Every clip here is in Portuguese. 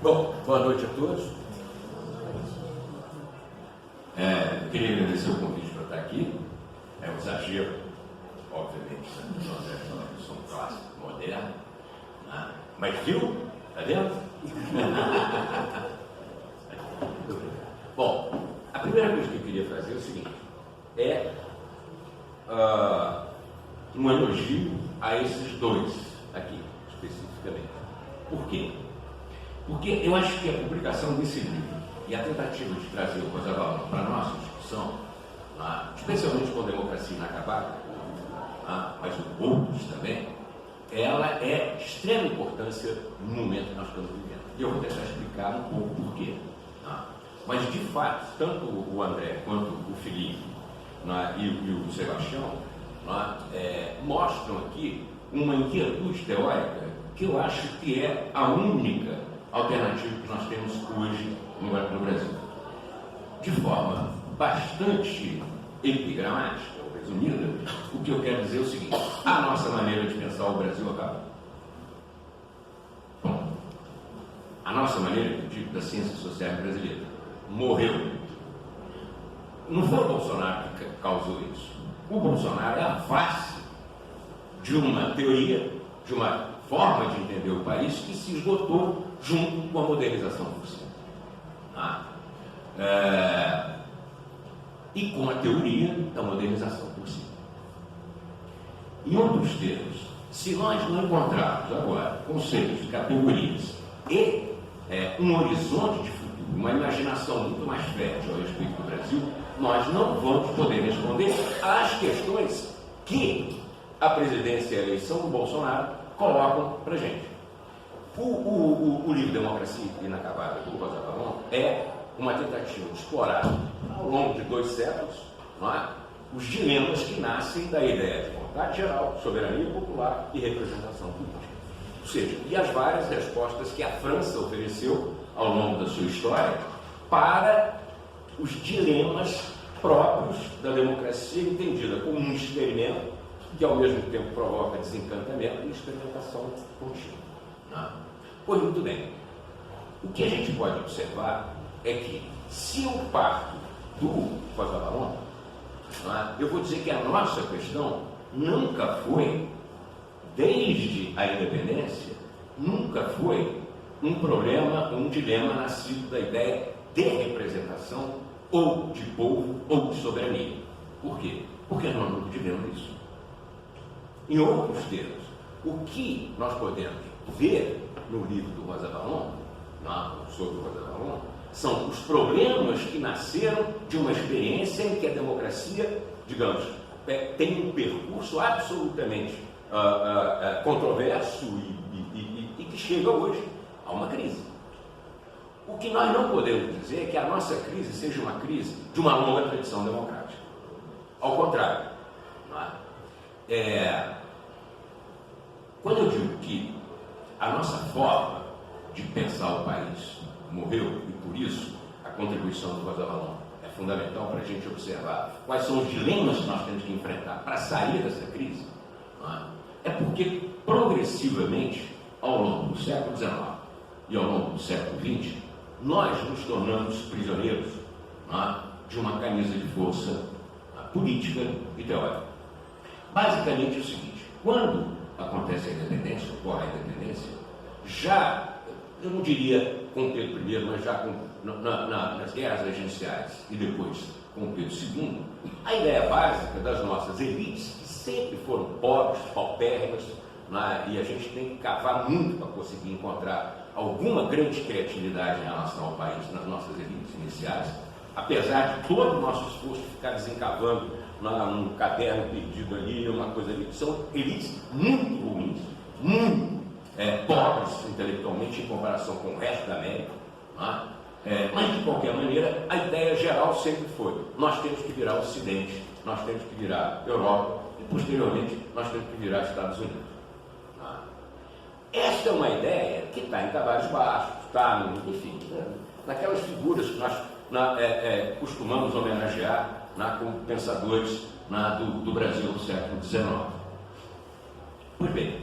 Bom, boa noite a todos. Queria agradecer o convite para estar aqui. É um exagero, obviamente, nós somos clássico, moderno, né? Mas viu? Está vendo? Bom, a primeira coisa que eu queria fazer é o seguinte: um elogio a esses dois aqui, especificamente. Por quê? Porque eu acho que a publicação desse livro e a tentativa de trazer o Rosa Valon para a nossa discussão, especialmente com a democracia inacabada, mas outros também, ela é de extrema importância no momento que nós estamos vivendo. E eu vou tentar explicar um pouco por quê. Mas, de fato, tanto o André quanto o Felipe e o Sebastião mostram aqui uma inquietude teórica que eu acho que é a única alternativa que nós temos hoje no Brasil. De forma bastante epigramática, ou resumida, o que eu quero dizer é o seguinte: a nossa maneira de pensar o Brasil acabou. Bom, a nossa maneira, eu digo, da ciência social brasileira, morreu. Não foi o Bolsonaro que causou isso. O Bolsonaro é a face de uma teoria, de uma forma de entender o país que se esgotou junto com a modernização possível. E com a teoria da modernização possível. Em outros termos, se nós não encontrarmos agora conceitos, categorias e um horizonte de futuro, uma imaginação muito mais fértil a respeito do Brasil, nós não vamos poder responder às questões que a presidência e a eleição do Bolsonaro colocam para a gente. O livro Democracia Inacabada, do Rosa Valon, é uma tentativa de explorar, ao longo de 2 séculos, os dilemas que nascem da ideia de vontade geral, soberania popular e representação política. Ou seja, e as várias respostas que a França ofereceu ao longo da sua história para os dilemas próprios da democracia entendida como um experimento que ao mesmo tempo provoca desencantamento e experimentação contínua. Pois muito bem, o que a gente pode observar é que, se eu parto do Rosa Valon, eu vou dizer que a nossa questão nunca foi, desde a independência, nunca foi um problema, um dilema nascido da ideia de representação, ou de povo, ou de soberania. Por quê? Porque nós não tivemos isso. Em outros termos, o que nós podemos ver no livro do Rosa Valon, sobre o Rosa Valon, são os problemas que nasceram de uma experiência em que a democracia, digamos, tem um percurso absolutamente controverso e que chega hoje a uma crise. O que nós não podemos dizer é que a nossa crise seja uma crise de uma longa tradição democrática. Ao contrário. Quando eu digo que a nossa forma de pensar o país morreu, e por isso a contribuição do Rosa Valon é fundamental para a gente observar quais são os dilemas que nós temos que enfrentar para sair dessa crise, é porque progressivamente, ao longo do século XIX e ao longo do século XX, nós nos tornamos prisioneiros de uma camisa de força política e teórica. Basicamente é o seguinte: quando acontece a independência, ocorre a independência, já, eu não diria com Pedro I, mas já nas guerras regenciais e depois com Pedro II, a ideia básica das nossas elites, que sempre foram pobres, paupérrimas, e a gente tem que cavar muito para conseguir encontrar alguma grande criatividade em relação ao país nas nossas elites iniciais, apesar de todo o nosso esforço ficar desencavando num caderno perdido ali, uma coisa ali, são elites muito ruins, muito pobres intelectualmente em comparação com o resto da América, mas de qualquer maneira a ideia geral sempre foi: nós temos que virar o Ocidente, nós temos que virar Europa e posteriormente nós temos que virar Estados Unidos. Esta é uma ideia que está em Tavares Baixos, está, enfim, naquelas figuras que nós costumamos homenagear como pensadores do Brasil do século XIX. Pois bem,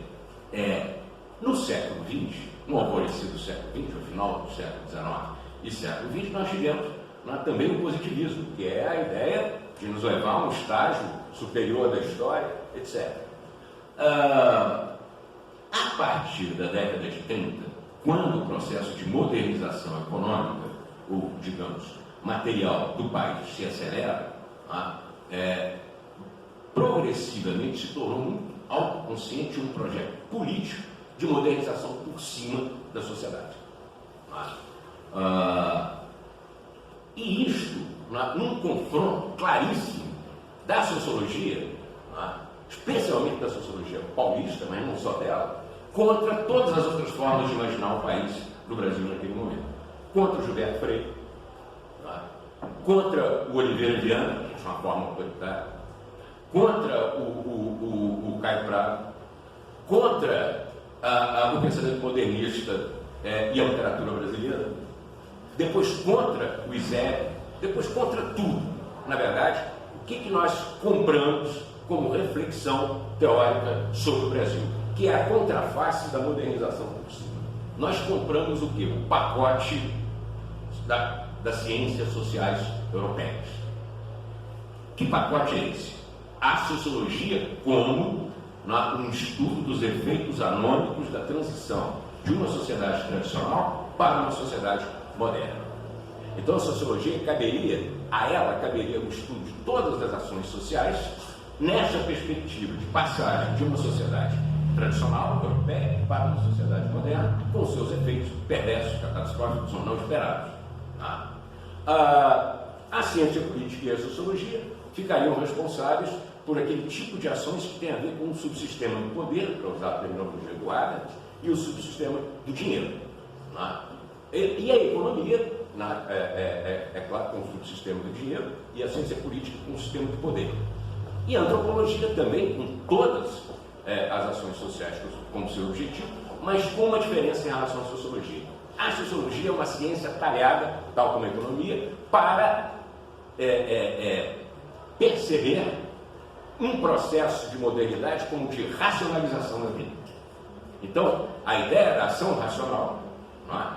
no século XX, no alvorecer do século XX, no final do século XIX e século XX, nós tivemos também o positivismo, que é a ideia de nos levar a um estágio superior da história, etc. A partir da década de 30, quando o processo de modernização econômica, ou, digamos, material do país se acelera, progressivamente se tornou muito autoconsciente um projeto político de modernização por cima da sociedade. E isto, num confronto claríssimo da sociologia, especialmente da sociologia paulista, mas não só dela, contra todas as outras formas de imaginar o país do Brasil naquele momento. Contra o Gilberto Freire, contra o Oliveira Viana, que é uma forma autoritária, contra o Caio Prado, contra o pensamento modernista e a literatura brasileira, depois contra o ISEB, depois contra tudo. Na verdade, o que nós compramos como reflexão teórica sobre o Brasil, que é a contraface da modernização por cima. Nós compramos o quê? O pacote das ciências sociais europeias. Que pacote é esse? A sociologia como um estudo dos efeitos anômicos da transição de uma sociedade tradicional para uma sociedade moderna. Então a sociologia caberia o estudo de todas as ações sociais nessa perspectiva de passagem de uma sociedade tradicional, europeia, para uma sociedade moderna, com seus efeitos perversos, catastróficos ou não esperados. A ciência política e a sociologia ficariam responsáveis por aquele tipo de ações que tem a ver com o subsistema do poder, para usar a terminologia do Adams, e o subsistema do dinheiro. E a economia, é claro, com o subsistema do dinheiro, e a ciência política com o sistema do poder. E a antropologia também, com todas as ações sociais como seu objetivo, mas com uma diferença em relação à sociologia. A sociologia é uma ciência talhada, tal como a economia, para perceber um processo de modernidade como de racionalização da vida. Então, a ideia da ação racional,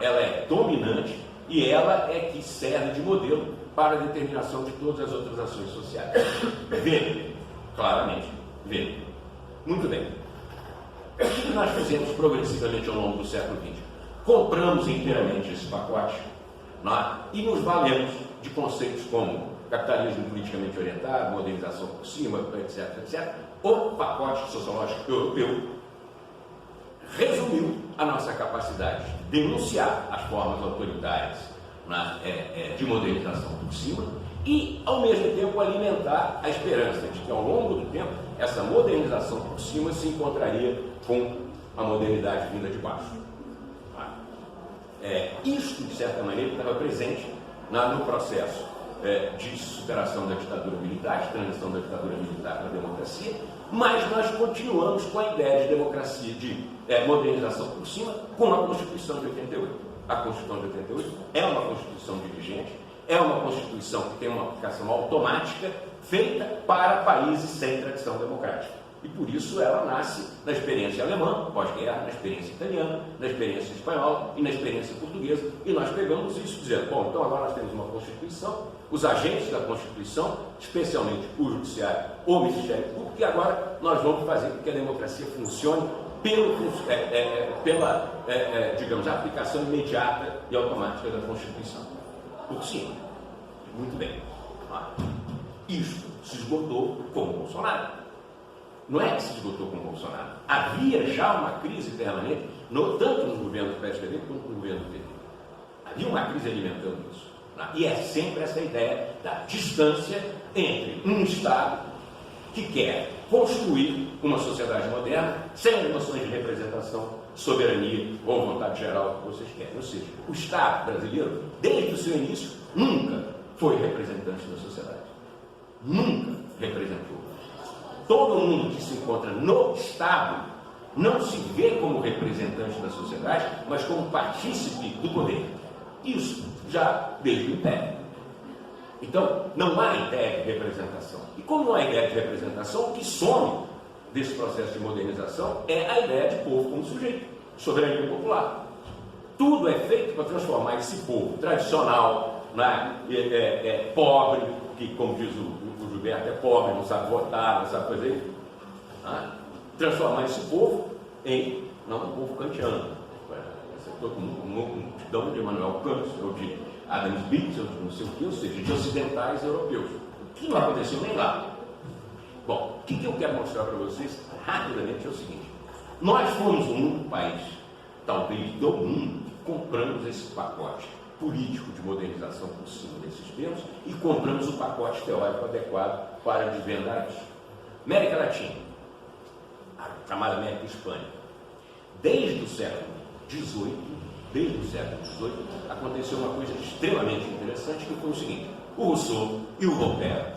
ela é dominante e ela é que serve de modelo para a determinação de todas as outras ações sociais. Vê, claramente, vê. Muito bem. O que nós fizemos progressivamente ao longo do século XX? Compramos inteiramente esse pacote e nos valemos de conceitos como capitalismo politicamente orientado, modernização por cima, etc, etc. O pacote sociológico europeu resumiu a nossa capacidade de denunciar as formas autoritárias de modernização por cima e, ao mesmo tempo, alimentar a esperança de que, ao longo do tempo, essa modernização por cima se encontraria com a modernidade vinda de baixo. Isto, de certa maneira, estava presente no processo de superação da ditadura militar, de transição da ditadura militar para a democracia, mas nós continuamos com a ideia de democracia, de modernização por cima, com a Constituição de 88. A Constituição de 88 é uma Constituição dirigente, é uma Constituição que tem uma aplicação automática feita para países sem tradição democrática. E por isso ela nasce na experiência alemã, pós-guerra, na experiência italiana, na experiência espanhola e na experiência portuguesa. E nós pegamos isso dizendo, bom, então agora nós temos uma Constituição, os agentes da Constituição, especialmente o Judiciário, o Ministério Público, e agora nós vamos fazer com que a democracia funcione pela digamos, aplicação imediata e automática da Constituição. Por cima. Muito bem. Isto se esgotou com o Bolsonaro. Não é que se esgotou com o Bolsonaro. Havia já uma crise permanente, tanto no governo do PSDB quanto no governo do PT. Havia uma crise alimentando isso. E é sempre essa ideia da distância entre um Estado que quer construir uma sociedade moderna sem noções de representação, soberania ou vontade geral que vocês querem. Ou seja, o Estado brasileiro, desde o seu início, nunca foi representante da sociedade. Nunca representou. Todo mundo que se encontra no Estado não se vê como representante da sociedade, mas como partícipe do poder. Isso já desde o Império. Então, não há ideia de representação. E como não há ideia de representação, o que some desse processo de modernização é a ideia de povo como sujeito, soberania popular. tudo é feito para transformar esse povo tradicional, né, pobre, que, como diz o Gilberto, é pobre, não sabe votar, não sabe fazer isso, né, transformar esse povo em um povo kantiano. Todo mundo, de Immanuel Kant, ou de Adam Smith, ou de não sei o que, ou seja, de ocidentais europeus. O que não aconteceu nem lá. Bom, o que eu quero mostrar para vocês rapidamente é o seguinte: nós fomos o único país, talvez do mundo, que compramos esse pacote político de modernização por cima desses termos e compramos o pacote teórico adequado para desvendar isso. América Latina, a chamada América Hispânica, desde o século XVIII, aconteceu uma coisa extremamente interessante, que foi o seguinte: o Rousseau e o Voltaire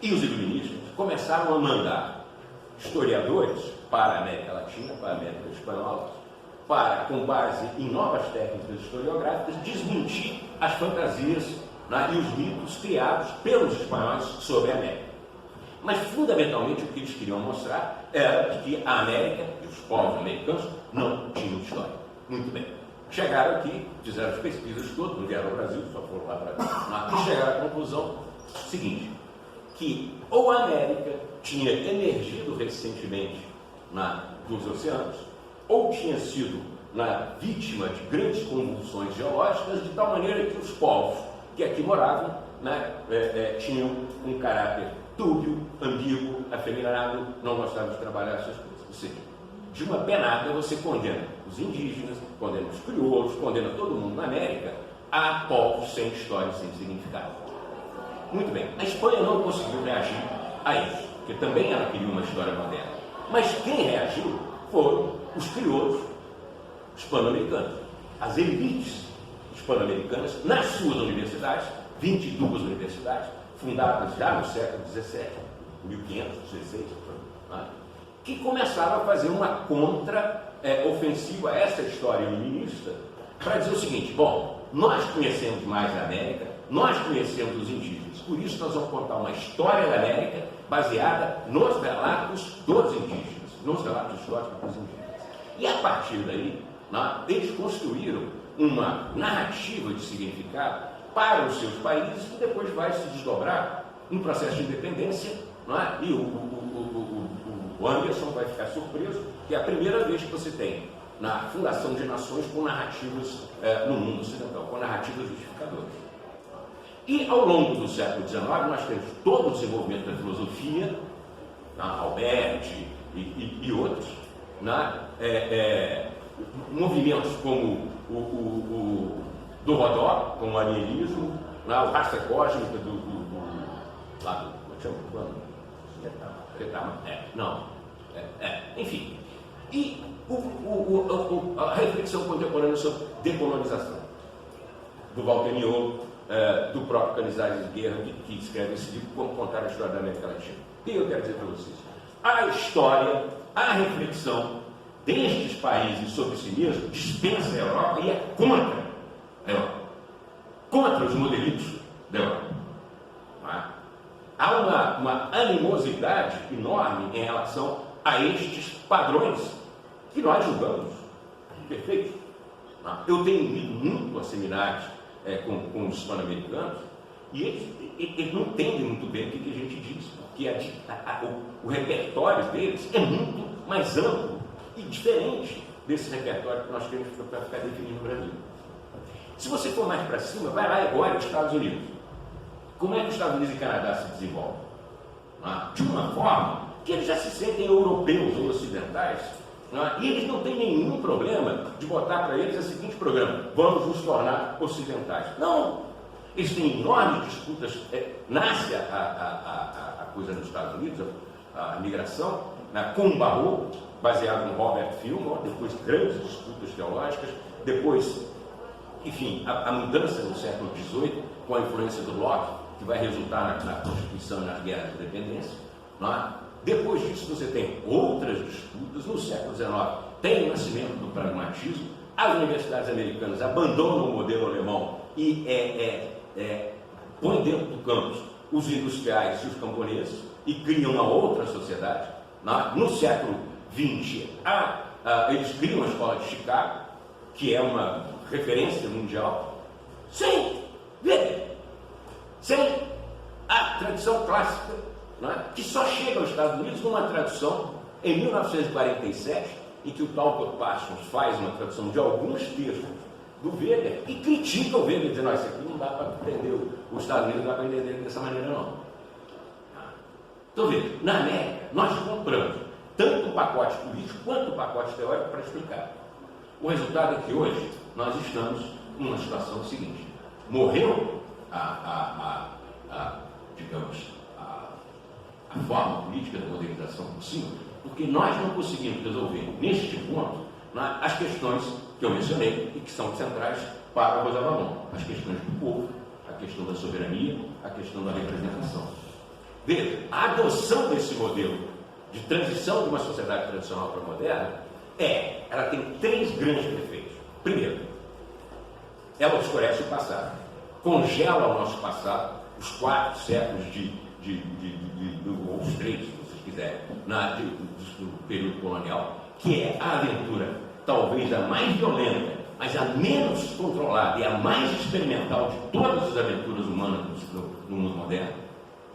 e os iluministas começaram a mandar historiadores para a América Latina, para a América Espanhola, para, com base em novas técnicas historiográficas, desmentir as fantasias, né, e os mitos criados pelos espanhóis sobre a América. Mas, fundamentalmente, o que eles queriam mostrar era que a América e os povos americanos não tinham história. Muito bem. Chegaram aqui, fizeram as pesquisas todas, não vieram ao Brasil, só foram lá para cá, e chegaram à conclusão seguinte: que ou a América tinha emergido recentemente dos oceanos, ou tinha sido vítima de grandes convulsões geológicas, de tal maneira que os povos que aqui moravam, né, tinham um caráter dúbio, ambíguo, afeminado, não gostavam de trabalhar essas coisas. Ou seja, de uma penada você condena os indígenas, condena os crioulos, condena todo mundo na América a povos sem história, sem significado. Muito bem, a Espanha não conseguiu reagir a isso, porque também ela queria uma história moderna. Mas quem reagiu foram os crioulos hispano-americanos, as elites hispano-americanas, nas suas universidades, 22 universidades, fundadas já no século XVII, 1516, que começaram a fazer uma contra-ofensiva a essa história iluminista, para dizer o seguinte: bom, nós conhecemos mais a América, nós conhecemos os indígenas, por isso nós vamos contar uma história da América baseada nos relatos dos indígenas, nos relatos históricos dos indígenas. E a partir daí, eles construíram uma narrativa de significado para os seus países, que depois vai se desdobrar em processo de independência, e o Anderson vai ficar surpreso, que é a primeira vez que você tem na fundação de nações com narrativas no mundo ocidental, com narrativas justificadoras. E ao longo do século XIX nós temos todo o desenvolvimento da filosofia, Alberti e outros, movimentos como o do Rodó, como o arianismo, o raça cósmica enfim. E a reflexão contemporânea sobre decolonização, do Walter Mignot, do próprio Canizares Guerra, que escreve esse livro, Como Contar a História da América Latina. E eu quero dizer para vocês: a história, a reflexão destes países sobre si mesmos dispensa a Europa e é contra a Europa, contra os modelitos da Europa. Há uma animosidade enorme em relação a estes padrões que nós julgamos perfeitos. Eu tenho lido muito as seminários com os hispano-americanos e eles não entendem muito bem o que a gente diz, porque o repertório deles é muito mais amplo e diferente desse repertório que nós temos para ficar definindo no Brasil. Se você for mais para cima, vai lá agora nos Estados Unidos. Como é que os Estados Unidos e Canadá se desenvolvem? De uma forma que eles já se sentem europeus ou ocidentais, e eles não têm nenhum problema de botar para eles o seguinte programa: vamos nos tornar ocidentais. Não! Eles têm enormes disputas. Nasce a coisa nos Estados Unidos, a migração, com o Barrow, baseado no Robert Fillmore, depois grandes disputas teológicas, depois, enfim, a mudança no século XVIII, com a influência do Locke, que vai resultar na Constituição e nas guerras de independência. Depois disso você tem outras disputas. No século XIX tem o nascimento do pragmatismo. As universidades americanas abandonam o modelo alemão e põem dentro do campus os industriais e os camponeses e criam uma outra sociedade. No século XX eles criam a escola de Chicago, que é uma referência mundial, sem, veja, sem a tradição clássica, não é? Que só chega aos Estados Unidos com uma tradução em 1947, em que o Talcott Parsons faz uma tradução de alguns textos do Weber e critica o Weber, dizendo: isso aqui não dá para entender, os Estados Unidos não dá para entender dessa maneira, não. Então, veja, na América, nós compramos tanto o pacote político quanto o pacote teórico para explicar. O resultado é que hoje nós estamos numa situação seguinte: morreu digamos, a forma política da modernização por cima, porque nós não conseguimos resolver, neste ponto, as questões que eu mencionei e que são centrais para o Rosa Valon: as questões do povo, a questão da soberania, a questão da representação. Veja, a adoção desse modelo de transição de uma sociedade tradicional para a moderna ela tem três grandes defeitos. Primeiro, ela obscurece o passado, congela o nosso passado, os 4 séculos ou os 3, se vocês quiserem, do período colonial, que é a aventura talvez a mais violenta, mas a menos controlada e a mais experimental de todas as aventuras humanas no mundo moderno.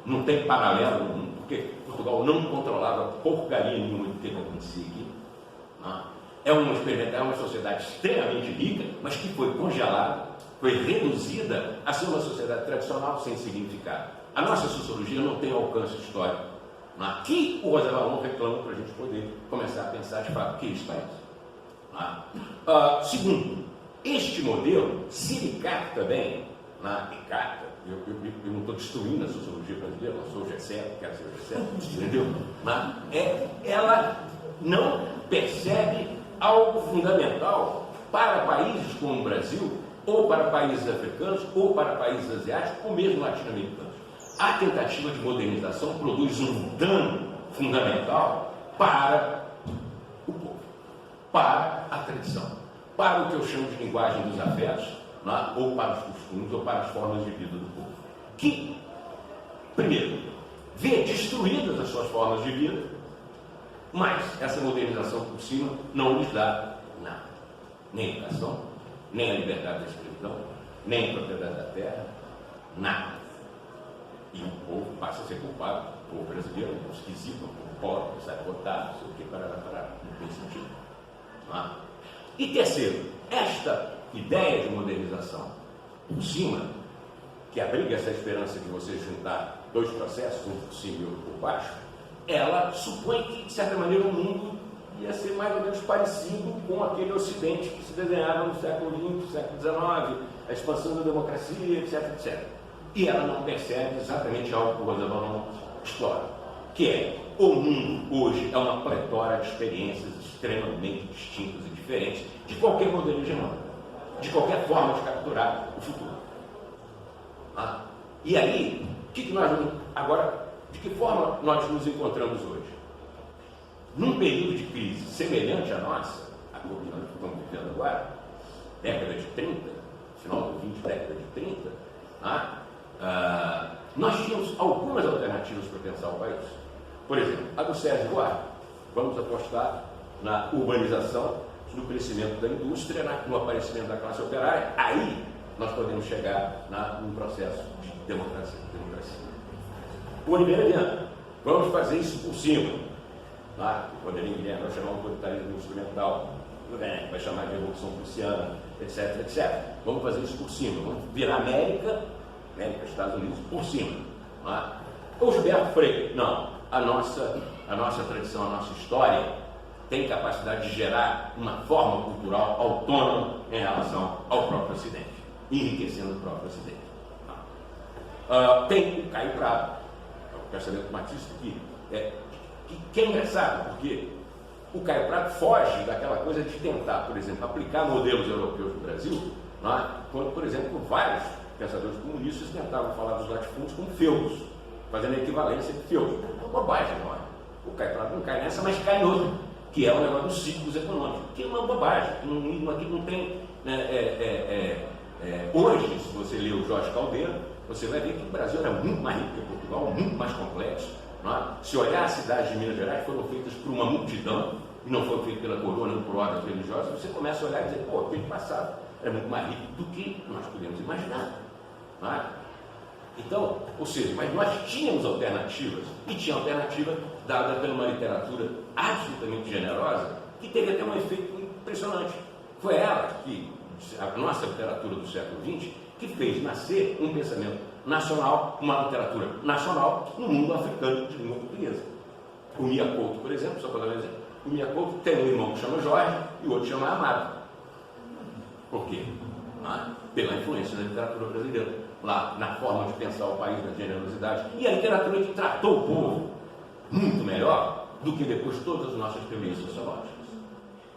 Não tem paralelo no mundo, porque Portugal não controlava porcaria nenhuma do que acontecia aqui. É uma sociedade extremamente rica, mas que foi congelada, foi reduzida a ser uma sociedade tradicional sem significado. A nossa sociologia não tem alcance histórico. Aqui o Rosa Valon reclama para a gente poder começar a pensar de fato o que isso faz. Segundo, este modelo, se ele capta bem, eu não estou destruindo a sociologia brasileira, eu sou o G7, quero ser o G7, entendeu? Ela não percebe algo fundamental para países como o Brasil, ou para países africanos, ou para países asiáticos, ou mesmo latino-americanos. A tentativa de modernização produz um dano fundamental para o povo, para a tradição, para o que eu chamo de linguagem dos afetos, ou para os costumes, ou para as formas de vida do povo. Que, primeiro, vê destruídas as suas formas de vida, mas essa modernização por cima não lhes dá nada. Nem educação, nem a liberdade da escravidão, nem a propriedade da terra, nada. E o povo passa a ser culpado, o povo brasileiro, um esquisito, um pobre, sai votado, não sei o que, parará, não tem sentido. E terceiro, esta ideia de modernização por cima, que abriga essa esperança de você juntar 2 processos, um por cima e outro por baixo, ela supõe que, de certa maneira, o mundo ia ser mais ou menos parecido com aquele Ocidente que se desenhava no século XX, século XIX, a expansão da democracia, etc, etc. E ela não percebe exatamente algo que o Rosa Valon explora, que é: o mundo hoje é uma pletora de experiências extremamente distintas e diferentes de qualquer modelo hegemônico, de qualquer forma de capturar o futuro. E aí, de que forma nós nos encontramos hoje? Num período de crise semelhante à nossa, a que nós estamos vivendo agora, década de 30, final do 20, década de 30, nós tínhamos algumas alternativas para pensar o país. Por exemplo, a do Sérgio Buarque: vamos apostar na urbanização, no crescimento da indústria, no aparecimento da classe operária. Aí nós podemos chegar num processo de democracia. O Oliveira Viana: vamos fazer isso por cima. O Rodrigo Guilherme vai chamar um autoritarismo instrumental, vai chamar de revolução prussiana, etc, etc. Vamos fazer isso por cima, vamos virar América, Estados Unidos, por cima. O Gilberto Freire: não, a nossa tradição, a nossa história tem capacidade de gerar uma forma cultural autônoma em relação ao próprio Ocidente, enriquecendo o próprio Ocidente. Tem o Caio Prado, o pensamento marxista, que é engraçado, porque o Caio Prado foge daquela coisa de tentar, por exemplo, aplicar modelos europeus no Brasil, quando, por exemplo, vários pensadores comunistas tentavam falar dos latifúndios como feudos, fazendo a equivalência de feudos. É uma bobagem, não é? O Caio Prado não cai nessa, mas cai em outra, que é o negócio dos ciclos econômicos, que é uma bobagem. Aqui não tem. Hoje, se você ler o Jorge Caldeira, você vai ver que o Brasil era muito mais rico que Portugal, muito mais complexo. Se olhar as cidades de Minas Gerais, foram feitas por uma multidão, e não foram feitas pela coroa, nem por ordens religiosas, você começa a olhar e dizer: pô, aquele passado era muito mais rico do que nós podemos imaginar. Não é? Então, ou seja, mas nós tínhamos alternativas, e tinha alternativa dada por uma literatura absolutamente generosa, que teve até um efeito impressionante. Foi ela que, a nossa literatura do século XX, que fez nascer um pensamento nacional, uma literatura nacional no mundo africano de língua portuguesa. O Mia Couto, por exemplo, só para dar um exemplo, o Mia Couto tem um irmão que chama Jorge e o outro chama Amado. Por quê? Pela influência da literatura brasileira, lá na forma de pensar o país, na generosidade, e a literatura que tratou o povo muito melhor do que depois todas as nossas teorias sociológicas.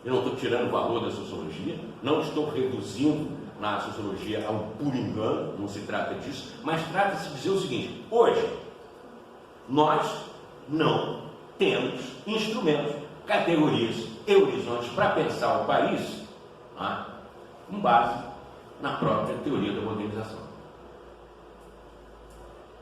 Eu não estou tirando o valor da sociologia, não estou reduzindo na sociologia a um puro engano, não se trata disso, mas trata-se de dizer o seguinte: hoje, nós não temos instrumentos, categorias e horizontes para pensar o país com base na própria teoria da modernização.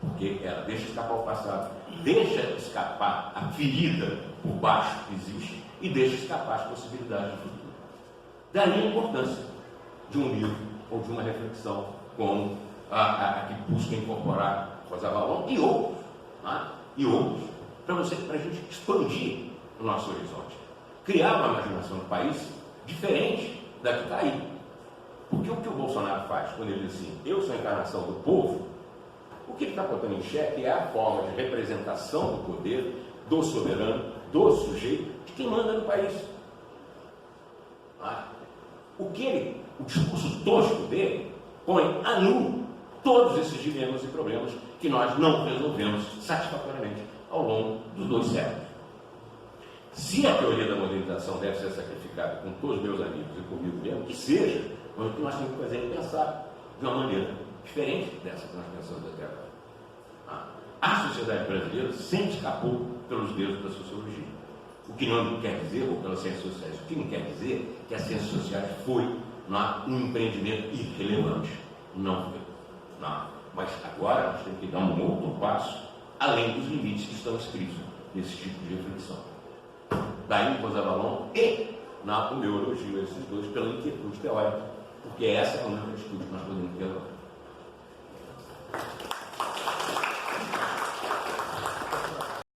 Porque ela deixa escapar o passado, deixa escapar a ferida por baixo que existe e deixa escapar as possibilidades do futuro. Daí a importância de um livro ou de uma reflexão como a que busca incorporar Rosa Valon e outros, para a gente expandir o nosso horizonte, criar uma imaginação do país diferente da que está aí. Porque o que o Bolsonaro faz quando ele diz assim, eu sou a encarnação do povo, o que ele está botando em xeque é a forma de representação do poder, do soberano, do sujeito, de quem manda no país. O discurso tosco dele põe a nu todos esses dilemas e problemas que nós não resolvemos satisfatoriamente ao longo dos 2 séculos. Se a teoria da modernização deve ser sacrificada com todos os meus amigos e comigo mesmo, que seja, mas o que nós temos que fazer é pensar de uma maneira diferente dessa que nós pensamos até agora. A sociedade brasileira sempre escapou pelos dedos da sociologia. O que não quer dizer, ou pelas ciências sociais, o que não quer dizer que as ciências sociais foi um empreendimento irrelevante. Não foi. Mas agora nós temos que dar um outro passo, além dos limites que estão escritos nesse tipo de reflexão. Daí Rosa Valon e o meu elogio a esses dois pela inquietude teórica, porque essa é a única atitude que nós podemos ter agora.